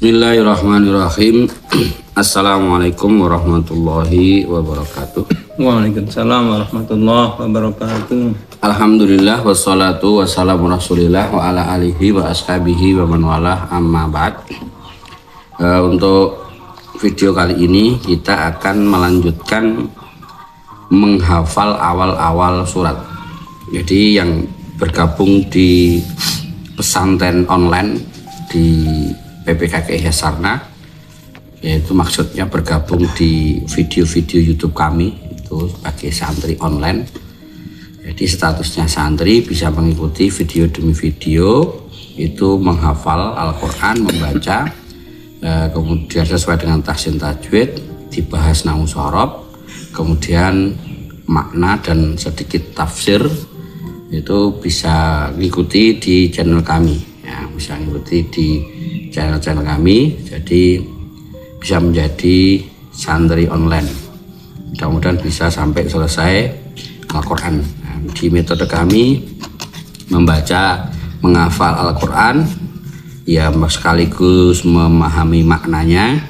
Bismillahirrahmanirrahim. Assalamualaikum warahmatullahi wabarakatuh. Waalaikumsalam warahmatullahi wabarakatuh. Alhamdulillah wassalatu wassalamu rasulillah wa ala alihi wa ashabihi wa man walah amma ba'd. Untuk video kali ini kita akan melanjutkan menghafal awal-awal surat. Jadi yang bergabung di pesantren online di PPKK Sarna, yaitu maksudnya bergabung di video-video YouTube kami itu sebagai santri online. Jadi statusnya santri bisa mengikuti video demi video itu menghafal Al-Quran, membaca, kemudian sesuai dengan tahsin tajwid, dibahas nahwu shorof, kemudian makna dan sedikit tafsir itu bisa mengikuti di channel kami. Ya, bisa mengikuti di channel kami, jadi bisa menjadi santri online. Mudah-mudahan bisa sampai selesai Al-Quran. Nah, di metode kami membaca, menghafal Al-Quran, ya sekaligus memahami maknanya,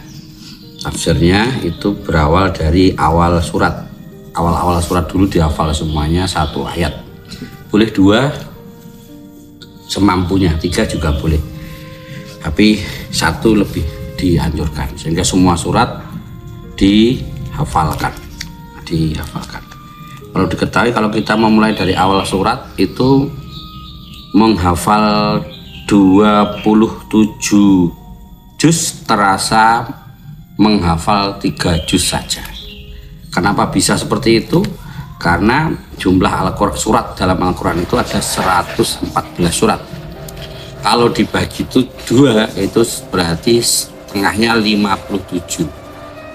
tafsirnya itu berawal dari awal surat. Awal-awal surat dulu dihafal semuanya satu ayat. Boleh dua, semampunya, tiga juga boleh. Tapi satu lebih dianjurkan sehingga semua surat dihafalkan. Perlu diketahui kalau kita memulai dari awal surat itu menghafal 27 juz terasa menghafal 3 juz saja. Kenapa bisa seperti itu? Karena jumlah surat dalam Al-Quran itu ada 114 surat. Kalau dibagi itu dua, itu berarti setengahnya 57.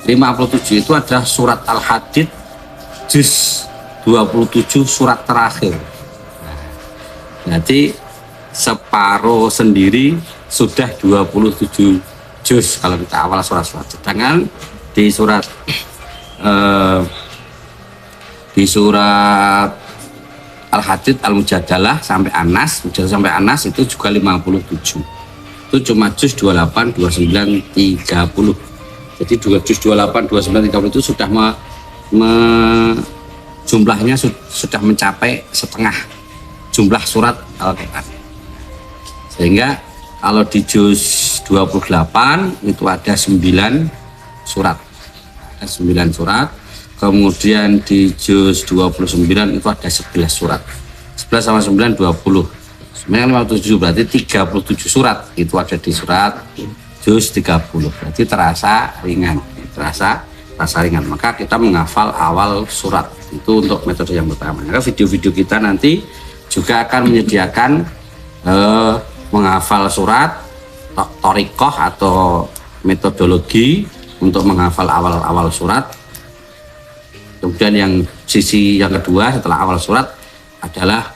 57 itu adalah surat Al-Hadid juz 27 surat terakhir. Berarti separuh sendiri sudah 27 juz kalau kita awal surat-surat. Sedangkan di surat Al-Hadid, Al-Mujadalah sampai Anas, itu juga 57. Itu cuma juz 28, 29, 30. Jadi juz 28, 29, 30 itu sudah jumlahnya sudah mencapai setengah jumlah surat Al-Quran. Sehingga kalau di juz 28 itu ada 9 surat. Ada 9 surat. Kemudian di juz 29 itu ada 11 surat. 11 sama 9 20. 57 berarti 37 surat itu ada di surat juz 30. Berarti terasa ringan. Terasa ringan. Maka kita menghafal awal surat. Itu untuk metode yang pertama. Maka video-video kita nanti juga akan menyediakan menghafal surat, thoriqah atau metodologi untuk menghafal awal-awal surat. Kemudian yang sisi yang kedua setelah awal surat adalah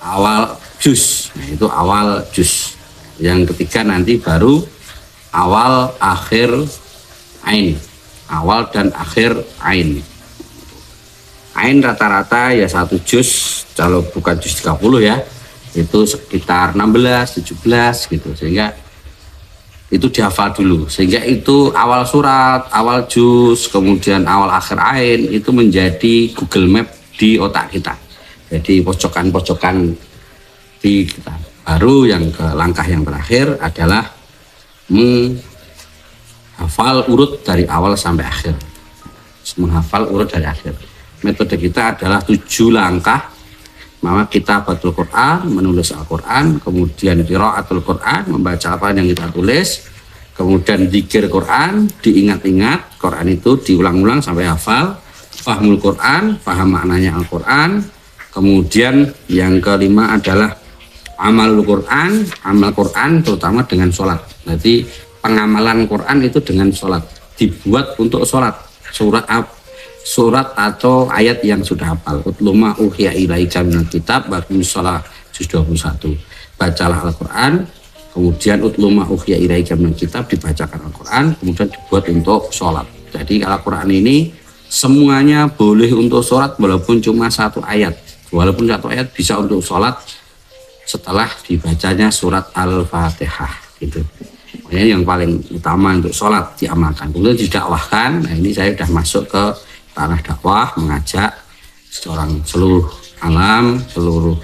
awal juz. Nah, itu awal juz. Yang ketiga nanti baru awal akhir ain. Awal dan akhir ain. Ain rata-rata ya 1 juz, kalau bukan juz 30 ya. Itu sekitar 16, 17 gitu. Sehingga itu dihafal dulu, sehingga itu awal surat, awal juz, kemudian awal akhir ain itu menjadi Google Map di otak kita. Jadi pojokan-pojokan di kita. Baru yang ke langkah yang terakhir adalah menghafal urut dari awal sampai akhir. Menghafal urut dari akhir. Metode kita adalah 7 langkah. Maka kita batul Quran, menulis Al-Quran, kemudian qiraatul Quran, membaca apa yang kita tulis, kemudian dzikir Quran, diingat-ingat Quran itu diulang-ulang sampai hafal, fahmul Quran, paham maknanya Al-Quran, kemudian yang kelima adalah amal Quran terutama dengan sholat. Jadi pengamalan Quran itu dengan sholat, dibuat untuk sholat. Surat atau ayat yang sudah hafal. Utluma uhiya ilaika minal kitab baqimus shalah juz 21. Bacalah Al-Quran, kemudian utluma uhiya ilaika minal kitab, dibacakan Al-Quran, kemudian dibuat untuk sholat. Jadi Al-Quran ini semuanya boleh untuk sholat walaupun cuma 1 ayat. Walaupun 1 ayat bisa untuk sholat setelah dibacanya surat Al-Fatihah gitu. Ini yang paling utama untuk sholat diamalkan, kemudian didakwahkan. Nah ini saya sudah masuk ke tanah dakwah, mengajak seluruh alam, seluruh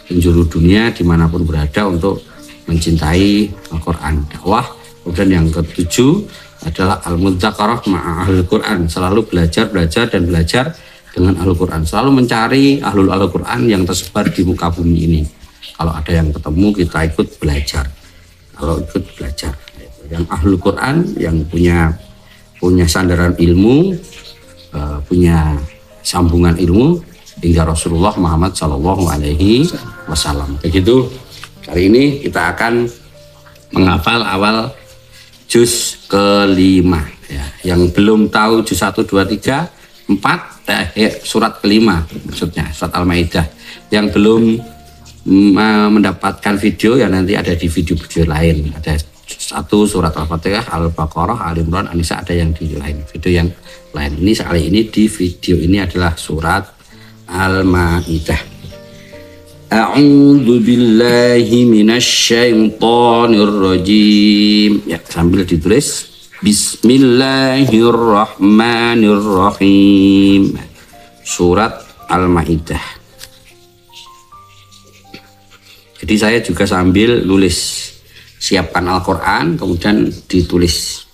penjuru dunia dimanapun berada untuk mencintai Al-Quran, dakwah. Kemudian yang ketujuh adalah al-mudzakarah ma'ahlul Quran, selalu belajar dan belajar dengan Al-Quran, selalu mencari ahlul Al-Quran yang tersebar di muka bumi ini. Kalau ada yang ketemu kita ikut belajar, kalau ikut belajar. Yang ahlul Quran yang punya sandaran ilmu, punya sambungan ilmu hingga Rasulullah Muhammad Shallallahu Alaihi Wasallam. Begitu. Kali ini kita akan menghafal awal juz kelima. Ya, yang belum tahu juz 1, 2, 3, 4, surat kelima maksudnya surat Al-Maidah. Yang belum mendapatkan video ya nanti ada di video-video lain. Ada satu surat Al-Fatihah, Al-Baqarah, Al-Imran, An-Nisa, ada yang di lain, video yang lain. Ini sekali ini di video ini adalah surat Al-Maidah. A'udzu billahi minasyaitonir rajim. Ya, sambil ditulis Bismillahirrahmanirrahim. Surat Al-Maidah. Jadi saya juga sambil nulis, siapkan Al-Quran kemudian ditulis.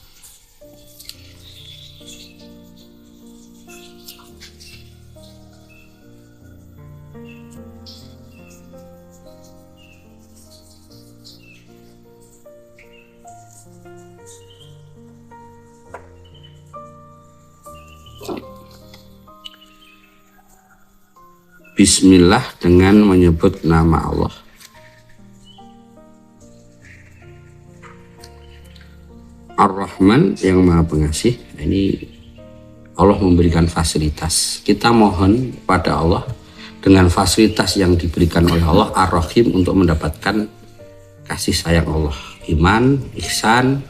Bismillah dengan menyebut nama Allah. Ar-Rahman yang Maha Pengasih. Ini Allah memberikan fasilitas. Kita mohon pada Allah dengan fasilitas yang diberikan oleh Allah, Ar-Rahim, untuk mendapatkan kasih sayang Allah. Iman, ihsan,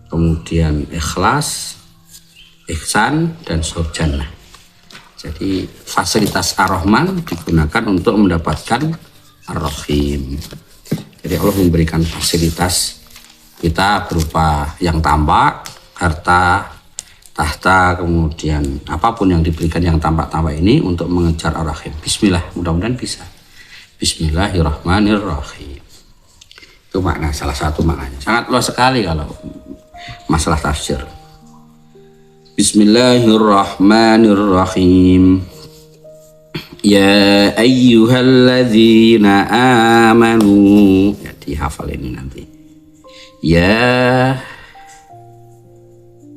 kemudian ikhlas, ihsan, dan surjannah. Jadi fasilitas Ar-Rahman digunakan untuk mendapatkan Ar-Rahim. Jadi Allah memberikan fasilitas kita berupa yang tampak, harta, tahta, kemudian apapun yang diberikan yang tampak-tampak ini untuk mengejar Ar-Rahim. Bismillah, mudah-mudahan bisa. Bismillahirrahmanirrahim. Itu makna, salah satu maknanya. Sangat luas sekali kalau masalah tafsir. Bismillahirrahmanirrahim. Ya ayyuhalladzina amanu. Ya, dihafal ini nanti. Ya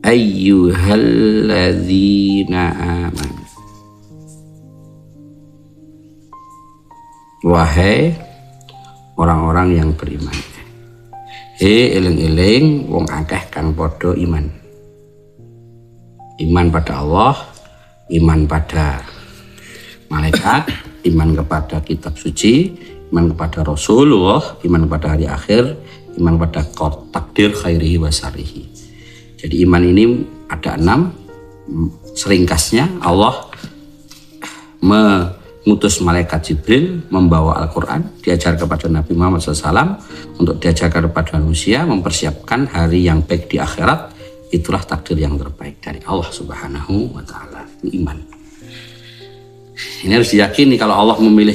ayyuhalladzina amanu. Wahai orang-orang yang beriman. Eling-eling wong akeh kang padha iman. Iman pada Allah, iman pada malaikat, iman kepada kitab suci, iman kepada Rasulullah, iman kepada hari akhir, iman pada takdir khairihi wa syarrihi. Jadi iman ini ada 6. Seringkasnya Allah mengutus malaikat Jibril membawa Al-Quran, diajar kepada Nabi Muhammad SAW untuk diajarkan kepada manusia, mempersiapkan hari yang baik di akhirat. Itulah takdir yang terbaik dari Allah Subhanahu wa Ta'ala. Itu iman. Ini harus diyakini, kalau Allah memilih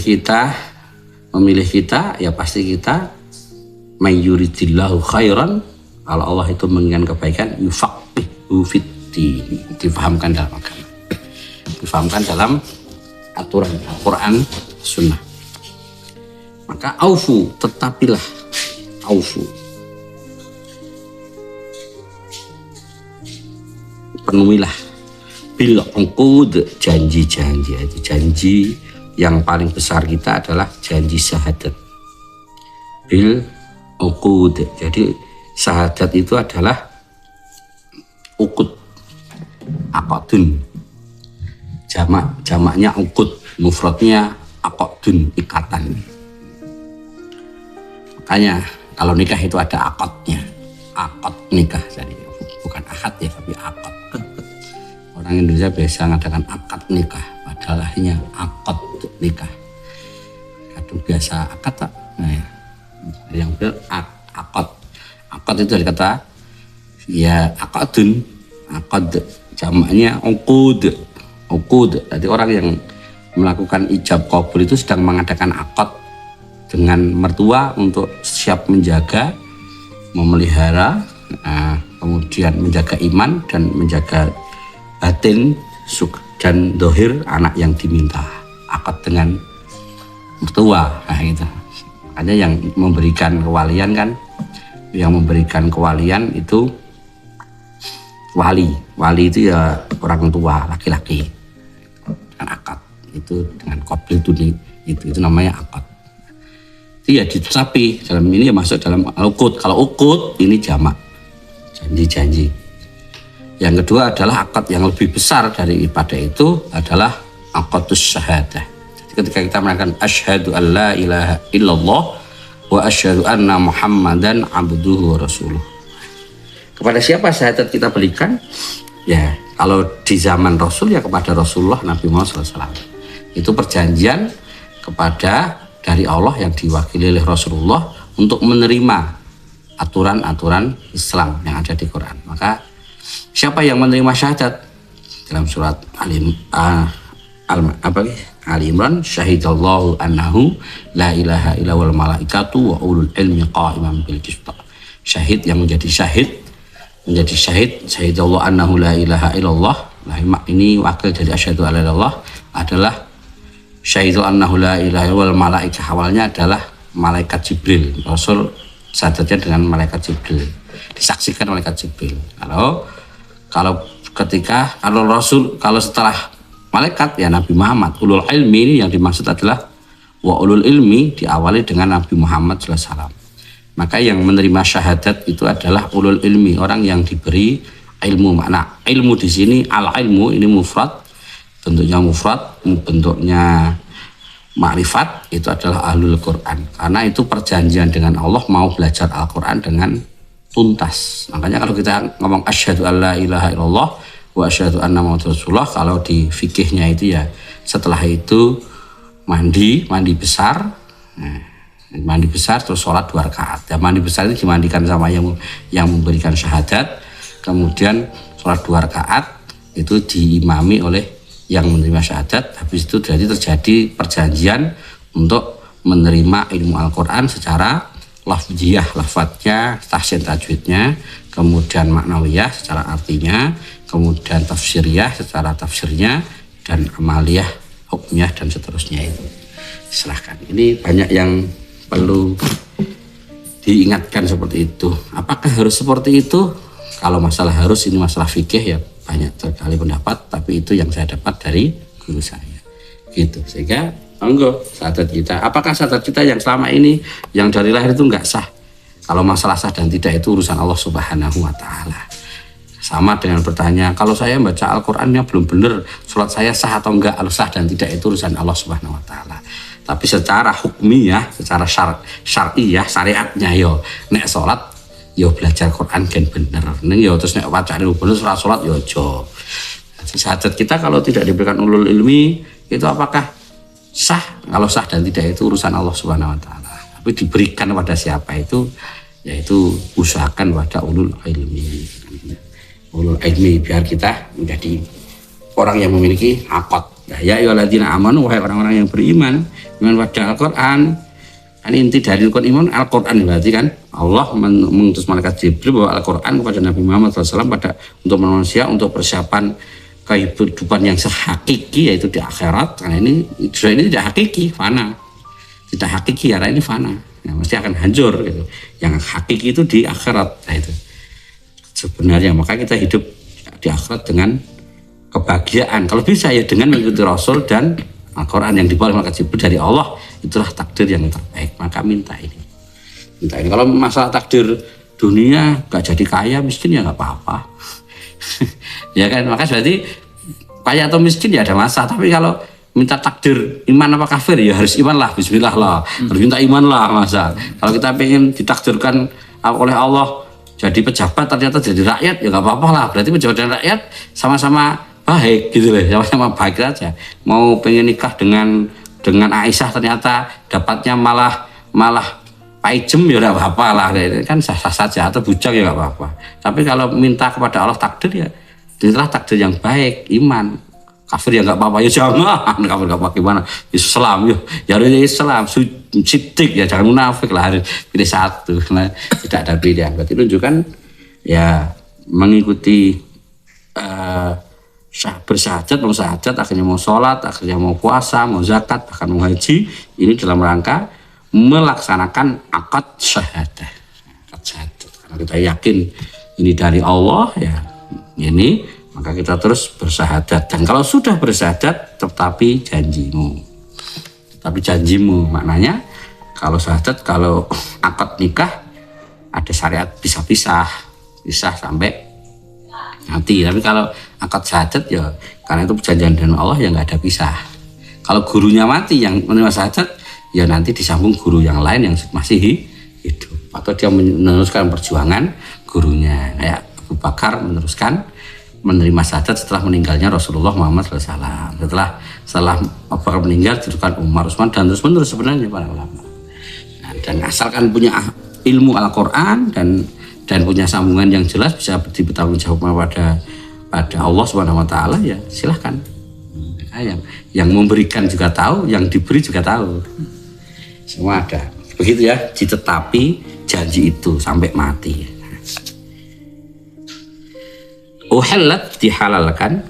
kita ya pasti kita may yuridillahu khairan, kalau Allah itu menginginkan kebaikan, yufaqihu fiddin, difahamkan dalam agama, difahamkan dalam aturan Al-Quran, Sunnah. Maka aufu, tetapilah, aufu, penuhilah, bil uqud, janji-janji. Janji yang paling besar kita adalah janji syahadat, bil uqud. Jadi syahadat itu adalah uqud, aqdun, jamaknya uqud, mufradnya aqdun, ikatan. Makanya kalau nikah itu ada akadnya, akad nikah. Jadi bukan akad ya, tapi akad. Orang Indonesia biasa mengadakan akad nikah, padahal hanya akad nikah. Kadang biasa akad tak? Nah, yang benar akad. Akad itu dari kata ya akadun, akad jamaknya uqud. Jadi orang yang melakukan ijab qabul itu sedang mengadakan akad dengan mertua untuk siap menjaga, memelihara, kemudian menjaga iman dan menjaga batin dan dohir anak yang diminta. Akad dengan mertua, gitu. Ada yang memberikan kewalian kan, yang memberikan kewalian itu wali itu ya orang tua laki-laki. Dan akad itu dengan qabul itu namanya akad. Itu ya tapi dalam ini ya masuk dalam ukut. Kalau ukut ini jamak, janji-janji. Yang kedua adalah akad yang lebih besar daripada itu adalah akadus syahadah. Jadi ketika kita mengatakan asyhadu an la ilaha illallah wa asyhadu anna muhammadan abduhu wa rasuluh. Kepada siapa syahadat kita berikan? Ya, kalau di zaman Rasul ya kepada Rasulullah Nabi Muhammad SAW. Itu perjanjian kepada dari Allah yang diwakili oleh Rasulullah untuk menerima aturan-aturan Islam yang ada di Quran. Maka siapa yang menerima syahadat dalam surat Ali Imran, syahidallahu annahu la ilaha illa wal malaikatu wa ulul ilmi qa'iman bil qist. Syahid yang menjadi syahid syahidallahu annahu la ilaha illallah. Ini wakil dari asyhadu alla ilallah adalah syahidul annahu la ilaha wal malaikah. Awalnya adalah malaikat Jibril. Rasul syahadatnya dengan malaikat Jibril, disaksikan malaikat Jibril. Kalau setelah malaikat ya Nabi Muhammad. Ulul ilmi ini yang dimaksud adalah wa ulul ilmi diawali dengan Nabi Muhammad SAW. Maka yang menerima syahadat itu adalah ulul ilmi, orang yang diberi ilmu. Makna ilmu di sini al-ilmu ini mufrad, bentuknya makrifat, itu adalah ahlul Quran. Karena itu perjanjian dengan Allah mau belajar Al-Quran dengan tuntas. Makanya kalau kita ngomong asyhadu alla ilaha illallah wa asyhadu anna muhammadar rasulullah, kalau di fikihnya itu ya setelah itu mandi besar. Mandi besar terus sholat 2 rakaat. Ya, mandi besar itu dimandikan sama yang memberikan syahadat, kemudian sholat 2 rakaat itu diimami oleh yang menerima syahadat. Habis itu terjadi perjanjian untuk menerima ilmu Al-Quran secara lafziyah, lafadznya, tahsin tajwidnya, kemudian maknawiyah secara artinya, kemudian tafsiriyah secara tafsirnya, dan amaliyah, hukmiyah dan seterusnya itu. Silahkan. Ini banyak yang perlu diingatkan seperti itu. Apakah harus seperti itu? Kalau masalah harus, ini masalah fikih ya banyak sekali pendapat, tapi itu yang saya dapat dari guru saya. Gitu. Sehingga monggo syahadat kita. Apakah syahadat kita yang selama ini yang dari lahir itu enggak sah? Kalau masalah sah dan tidak itu urusan Allah Subhanahu wa taala. Sama dengan bertanya, kalau saya baca Al-Qur'annya belum benar, sholat saya sah atau enggak? Kalau sah dan tidak itu urusan Allah Subhanahu wa taala. Tapi secara hukmiyah, secara syar'iyah, syariatnya yo nek sholat yo belajar Quran kan bener. Ning yo terus nek wacane bener ora sholat yo aja. Syahadat kita kalau tidak diberikan ulul ilmi itu apakah sah? Kalau sah dan tidak itu urusan Allah Subhanahu wa taala. Tapi diberikan pada siapa itu, yaitu usahakan pada ulul ilmi. Ulul ilmi biar kita menjadi orang yang memiliki akad. Ya ayyuhalladzina amanu, wahai orang-orang yang beriman pada Al-Quran. Kan inti dari iman Al-Quran berarti kan Allah mengutus malaikat Jibril bawa Al-Quran kepada Nabi Muhammad SAW untuk manusia, untuk persiapan kehidupan yang sehakiki yaitu di akhirat. Karena ini tidak hakiki, fana. Tidak hakiki karena ini fana. Ya, mesti akan hancur gitu. Yang hakiki itu di akhirat. Nah, itu sebenarnya maka kita hidup di akhirat dengan kebahagiaan. Kalau bisa ya dengan mengikuti Rasul dan Al-Quran yang dibawa oleh Jibril dari Allah, itulah takdir yang terbaik. Maka minta ini. Kalau masalah takdir dunia gak jadi kaya, miskin ya nggak apa-apa. Ya kan, maka berarti kaya atau miskin ya ada masalah. Tapi kalau minta takdir iman apa kafir ya harus iman lah, bismillah lah. Harus minta iman lah masa. Kalau kita pengen ditakdirkan oleh Allah jadi pejabat ternyata jadi rakyat ya nggak apa-apa lah. Berarti pejabat dan rakyat sama-sama baik gitu loh, sama-sama baik saja. Mau pengen nikah dengan Aisyah ternyata dapatnya malah paijem ya enggak apa-apa lah, kan sah-sah saja, atau bujang ya enggak apa-apa. Tapi kalau minta kepada Allah takdir ya itulah takdir yang baik, iman. Kafir ya enggak apa-apa, ya jangan kafir enggak apa gimana. Islam ya harus Islam, sidik ya, jangan munafik lah, harus pilih satu. Nah, tidak ada pilihan. Berarti tunjukkan ya mengikuti bersyahadat, mau syahadat, akhirnya mau sholat, akhirnya mau puasa, mau zakat, bahkan mau haji, ini dalam rangka melaksanakan akad syahadah. Akad syahadat. Karena kita yakin ini dari Allah ya, ini maka kita terus bersyahadat. Dan kalau sudah bersyahadat, tetapi janjimu. Tapi janjimu maknanya kalau syahadat, kalau akad nikah ada syariat bisa pisah sampai mati. Tapi kalau akad syahadat ya karena itu perjanjian dengan Allah ya nggak ada pisah. Kalau gurunya mati yang menerima syahadat ya nanti disambung guru yang lain yang masih hidup, atau dia meneruskan perjuangan gurunya, kayak Abu Bakar meneruskan menerima syahadat setelah meninggalnya Rasulullah Muhammad SAW. Setelah Abu Bakar meninggal diteruskan Umar, Utsman, dan terus menerus sebenarnya para ulama. Nah, dan asalkan punya ilmu Al-Quran dan punya sambungan yang jelas, bisa bertanggung jawab pada Allah Subhanahu wa taala, ya silahkan. Yang memberikan juga tahu, yang diberi juga tahu. Semua ada. Begitu ya, ditetapi janji itu sampai mati. Uhillat, dihalalkan,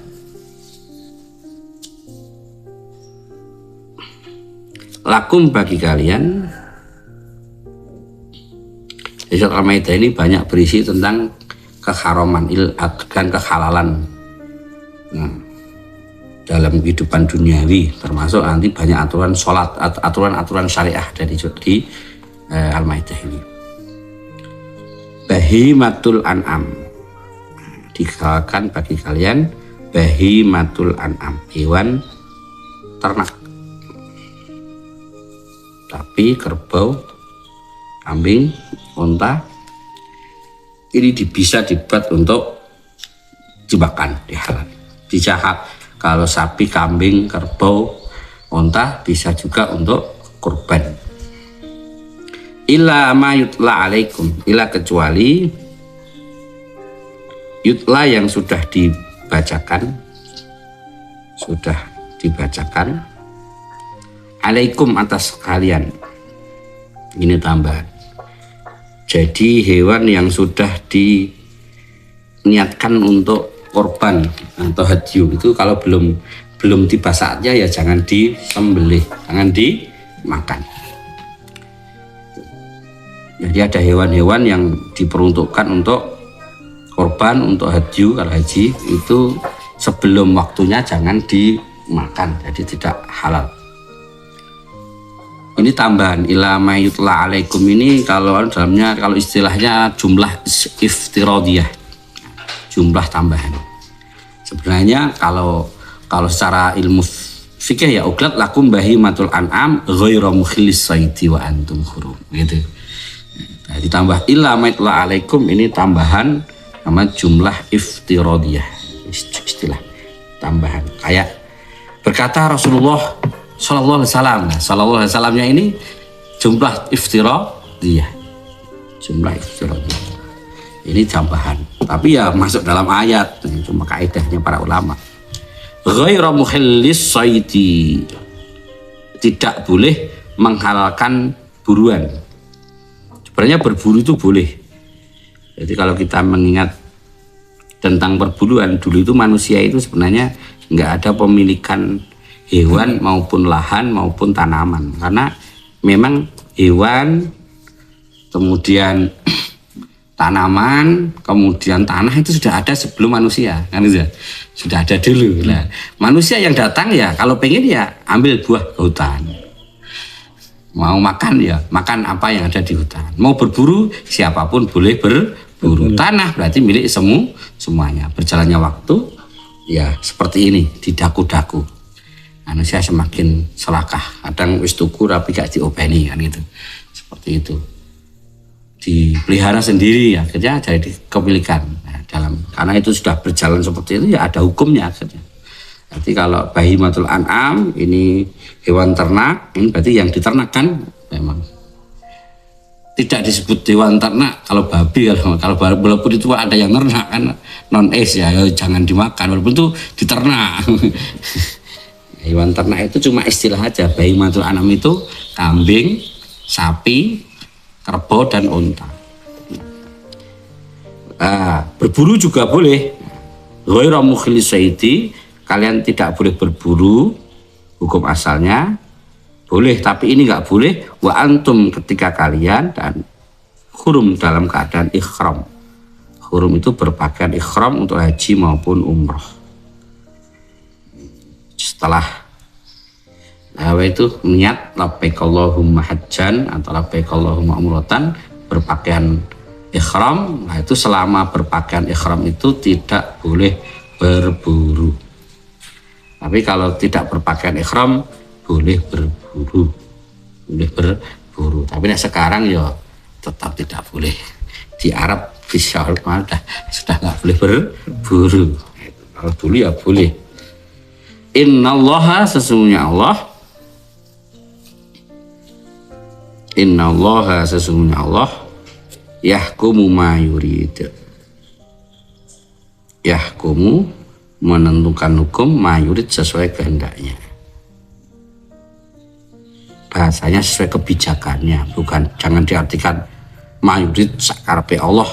lakum, bagi kalian. Surat Al-Maidah ini banyak berisi tentang keharaman dan kehalalan dalam kehidupan duniawi, termasuk nanti banyak aturan sholat, aturan syariah dari Al-Maidah ini. Bahimatul an'am, dihalalkan bagi kalian bahimatul an'am, hewan ternak, tapi kerbau, kambing, unta, ini bisa dibuat untuk dimakan, dihalal, dijahat. Kalau sapi, kambing, kerbau, unta bisa juga untuk kurban. Illa ma yutla alaikum, illa kecuali yutla yang sudah dibacakan alaikum, atas kalian. Ini tambahan. Jadi hewan yang sudah diniatkan untuk korban atau hadyu itu kalau belum tiba saatnya ya jangan disembelih, jangan dimakan. Jadi ada hewan-hewan yang diperuntukkan untuk korban, untuk hadyu, kalau haji itu sebelum waktunya jangan dimakan, jadi tidak halal. Ini tambahan ila ma yutla alaikum ini kalau dalamnya, kalau istilahnya jumlah iftiradiyah, jumlah tambahan. Sebenarnya kalau secara ilmu fikih ya uglat lakum bahimatul an'am ghairu mukhillis sayti wa antum hurum, gitu. Nah, ditambah illa ma yutla alaikum ini tambahan nama jumlah iftiradiyah, istilah tambahan. Kayak berkata Rasulullah Sallallahu Alaihi Wasallamnya ini jumlah iftiradiyah, ini tambahan, tapi ya masuk dalam ayat, cuma kaidahnya para ulama. Ghairu mukhillis sayti, tidak boleh menghalalkan buruan. Sebenarnya berburu itu boleh. Jadi kalau kita mengingat tentang perburuan, dulu itu manusia itu sebenarnya nggak ada pemilikan hewan maupun lahan maupun tanaman, karena memang hewan, kemudian tanaman, kemudian tanah itu sudah ada sebelum manusia, kan itu sudah ada dulu. Nah, manusia yang datang ya kalau pengen ya ambil buah ke hutan, mau makan ya makan apa yang ada di hutan, mau berburu siapapun boleh berburu. Tanah berarti milik semuanya. Berjalannya waktu ya seperti ini, didaku-daku. Manusia semakin serakah, kadang wis tuku tapi gak diopeni, kan gitu, seperti itu, dipelihara sendiri akhirnya jadi kepemilikan. Nah, karena itu sudah berjalan seperti itu ya ada hukumnya akhirnya. Berarti kalau bahimatul an'am ini hewan ternak, ini berarti yang diternak kan memang. tidak disebut dewan ternak. Kalau babi, kalau walaupun itu ada yang ternak kan non-es ya, jangan dimakan walaupun itu diternak. Hewan ternak itu cuma istilah aja. Bahimatul an'am itu kambing, sapi, kerbau dan unta. Berburu juga boleh. Ghairu mukhlis saidi, kalian tidak boleh berburu, hukum asalnya boleh, tapi ini nggak boleh wa antum ketika kalian dan hurum dalam keadaan ikhram. Hurum itu berpakaian ikhram untuk haji maupun umroh. Setelah itu niat labbaik Allahumma hajjan atau labbaik Allahumma umratan, berpakaian ikhram. Nah, itu selama berpakaian ikhram itu tidak boleh berburu. Tapi kalau tidak berpakaian ikhram boleh berburu. Tapi sekarang ya tetap tidak boleh. Di Arab sudah nggak boleh berburu. Kalau dulu ya boleh. Innallaha, sesungguhnya Allah yahkumu ma yurid. Yahkumu, menentukan hukum, ma yurid, sesuai kehendaknya. Bahasanya sesuai kebijakannya, bukan, jangan diartikan ma yurid sakarepe Allah,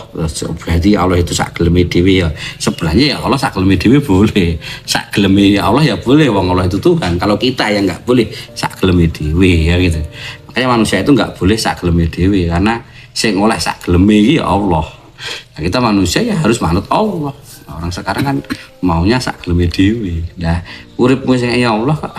berarti Allah itu sak geleme dhewe ya. Sebenarnya ya Allah sak geleme dhewe boleh, sak geleme Allah ya boleh, wong Allah itu Tuhan. Kalau kita yang nggak boleh sak geleme dhewe ya gitu. Makanya manusia itu nggak boleh sak geleme dhewe, karena sing oleh sak geleme iki ya Allah. Nah, kita manusia ya harus manut Allah. Nah, orang sekarang kan maunya sak geleme dhewe. Nah, uripmu sing ya Allah kok.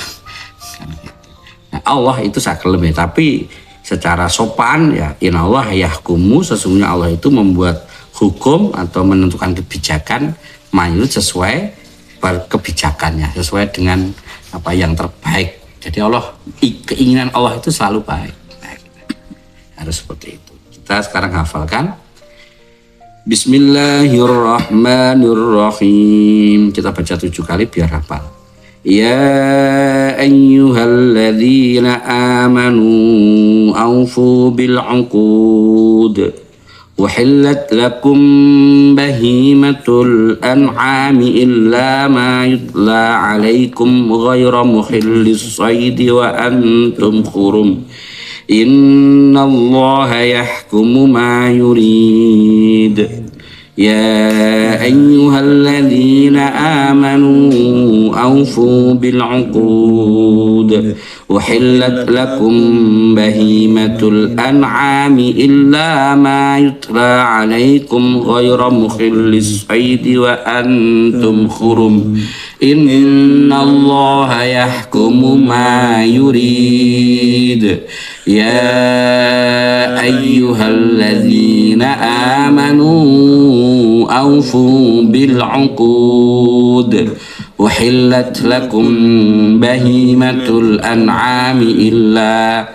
Nah, Allah itu sak geleme, tapi secara sopan ya inallah yahkumu, sesungguhnya Allah itu membuat hukum atau menentukan kebijakan mayut sesuai kebijakannya, sesuai dengan apa yang terbaik. Jadi Allah, keinginan Allah itu selalu baik. Nah, harus seperti itu. Kita sekarang hafalkan Bismillahirrahmanirrahim. Kita baca 7 kali biar hafal. Ya ayyuhalladzina amanu awfu bil'uqud uhillat lakum bahimatul an'ami illa ma yutla alaikum ghayra muhillis saidi wa antum hurum innallaha yahkumu ma yurid. Ya ayyuhalladzina amanu awfu bil'uqud uhillat lakum bahimatul an'ami illa ma yutla alaikum ghayra muhillis saidi wa antum hurum innallaha yahkumu ma yurid. Ya ayyuhalladzina amanu awfu bil'uqud uhillat lakum bahimatul an'ami illa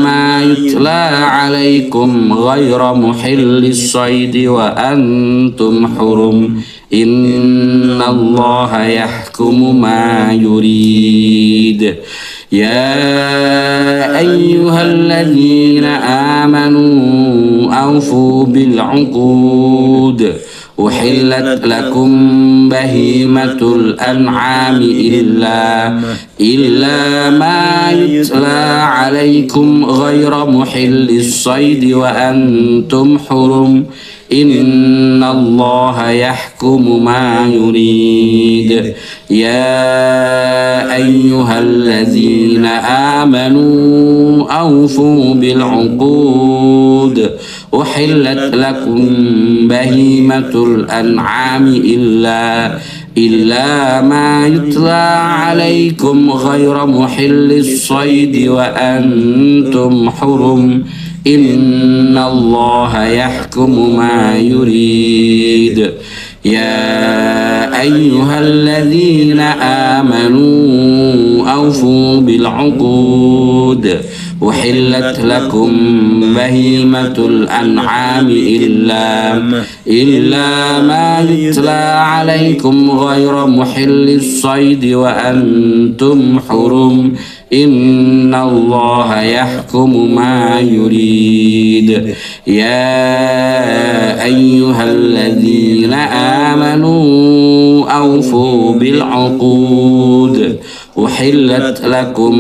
ma yutla alaikum ghayra muhillis saidi wa antum hurum innallaha yahkumu ma yurid. Ya ayyuhalladzina amanu awfu bil'uqud uhillat lakum bahimatul an'ami illa ma yutla alaikum ghayra muhillis saidi wa antum hurum innallaha yahkumu ma yurid. Ya ayyuhalladzina amanu awfu bil'uqud uhillat lakum bahimatul an'ami illa ma yutla alaikum ghayra muhillis saidi wa antum hurum innallaha yahkumu ma yurid. Ya أيها الذين آمنوا أوفوا بالعقود أحلت لكم بهيمة الأنعام إلا ما يتلى عليكم غير محل الصيد وأنتم حرم إن الله يحكم ما يريد يا أيها الذين آمنوا أوفوا بالعقود أحلت لكم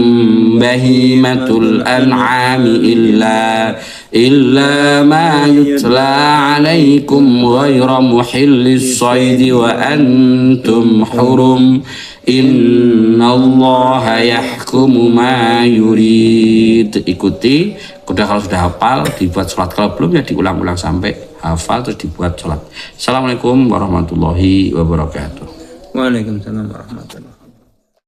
بهيمة الأنعام إلا ما يتلى عليكم غير محل الصيد وأنتم حرم إن الله يحكم ما يريد. Ikuti, kalau sudah hafal dibuat sholat, kalau belum ya diulang-ulang sampai hafal terus dibuat sholat. Assalamualaikum warahmatullahi wabarakatuh. Waalaikumsalam warahmatullahi wabarakatuh.